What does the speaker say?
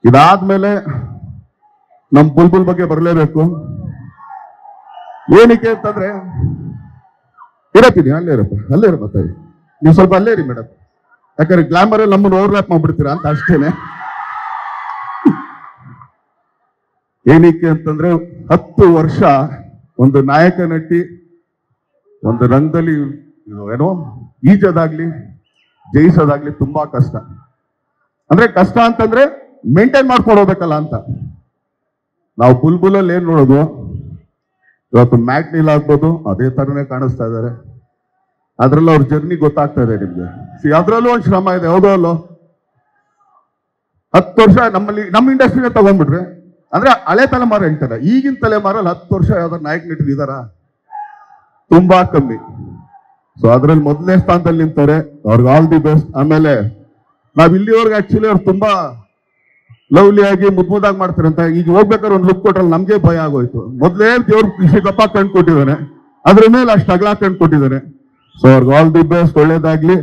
ಇದಾದ್ಮೇಲೆ ನಮ್ ಬುಲ್ಬುಲ್ ಬಗ್ಗೆ ಬರಲೇಬೇಕು. ಏನಕ್ಕೆ ಅಂತಂದ್ರೆ ಇರತ್ತೀನಿ ಅಲ್ಲೇ ಇರಪ್ಪ ತಾಯಿ, ನೀವು ಸ್ವಲ್ಪ ಅಲ್ಲೇ ಇರಿ ಮೇಡಮ್, ಯಾಕಂದ್ರೆ ಗ್ಲಾಮರ್ ಅಲ್ಲಿ ನಮ್ಮನ್ನು ಓವರ್ಲ್ಯಾಪ್ ಮಾಡ್ಬಿಡ್ತೀರಾ ಅಂತ ಅಷ್ಟೇನೆ. ಏನಕ್ಕೆ ಅಂತಂದ್ರೆ 10 ವರ್ಷ ಒಂದು ನಾಯಕ ನಟಿ ಒಂದು ರಂಗದಲ್ಲಿ ಏನೋ ಈಜೋದಾಗ್ಲಿ ಜಯಿಸೋದಾಗ್ಲಿ ತುಂಬಾ ಕಷ್ಟ. ಅಂದ್ರೆ ಕಷ್ಟ ಅಂತಂದ್ರೆ ಮೇಂಟೈನ್ ಮಾಡ್ಕೊಂಡು ಹೋಗ್ಬೇಕಲ್ಲ ಅಂತ. ನಾವು ಬುಲ್ಬುಲಲ್ಲಿ ಏನ್ ನೋಡೋದು, ಇವತ್ತು ಮ್ಯಾಟ್ನಿಲ್ ಆಗ್ಬೋದು ಅದೇ ತರನೇ ಕಾಣಿಸ್ತಾ ಇದ್ದಾರೆ. ಅದ್ರಲ್ಲಿ ಅವ್ರ ಜರ್ನಿ ಗೊತ್ತಾಗ್ತಾ ಇದೆ ನಿಮ್ಗೆ. ಅದ್ರಲ್ಲೂ ಒಂದು ಶ್ರಮ ಇದೆ, ಹೌದೋ ಅಲ್ಲೋ. 10 ವರ್ಷ ನಮ್ಮಲ್ಲಿ ನಮ್ಮ ಇಂಡಸ್ಟ್ರಿನ ತಗೊಂಡ್ಬಿಟ್ರೆ, ಅಂದ್ರೆ ಹಳೆ ತಲೆಮಾರು ಹೇಳ್ತಾರೆ, ಈಗಿನ ತಲೆಮಾರಲ್ಲಿ 10 ವರ್ಷ ಯಾವ್ದಾರು ನಾಯಕ ನಟರು ಇದಾರ? ತುಂಬಾ ಕಮ್ಮಿ. ಸೊ ಅದ್ರಲ್ಲಿ ಮೊದಲನೇ ಸ್ಥಾನದಲ್ಲಿ ನಿಂತಾರೆ, ಅವ್ರಿಗೆ ಆಲ್ ದಿ ಬೆಸ್ಟ್. ಆಮೇಲೆ ನಾವ್ ಇಲ್ಲಿವರೆಗೆ ಆಕ್ಚುಲಿ ಅವ್ರು ತುಂಬಾ ಲವ್ಲಿ ಆಗಿ ಮುದ್ದಾಗಿ ಮಾಡ್ತಾರೆ ಅಂತ, ಈಗ ಹೋಗ್ಬೇಕಾದ್ರೆ ಒಂದು ಲುಕ್ ಕೊಟ್ರಲ್ಲಿ ನಮ್ಗೆ ಭಯ ಆಗೋಯ್ತು. ಮೊದಲೇ ದೇವ್ರ ಇಷ್ಟು ದಪ್ಪ ಕಂಡು ಕೊಟ್ಟಿದ್ದಾನೆ, ಅದ್ರ ಮೇಲೆ ಅಷ್ಟು ಅಗಲ ಕಂಡು ಕೊಟ್ಟಿದ್ದಾನೆ. ಸೊ ಅವ್ರಿಗೆ ಆಲ್ ದಿ ಬೆಸ್ಟ್, ಒಳ್ಳೇದಾಗ್ಲಿ.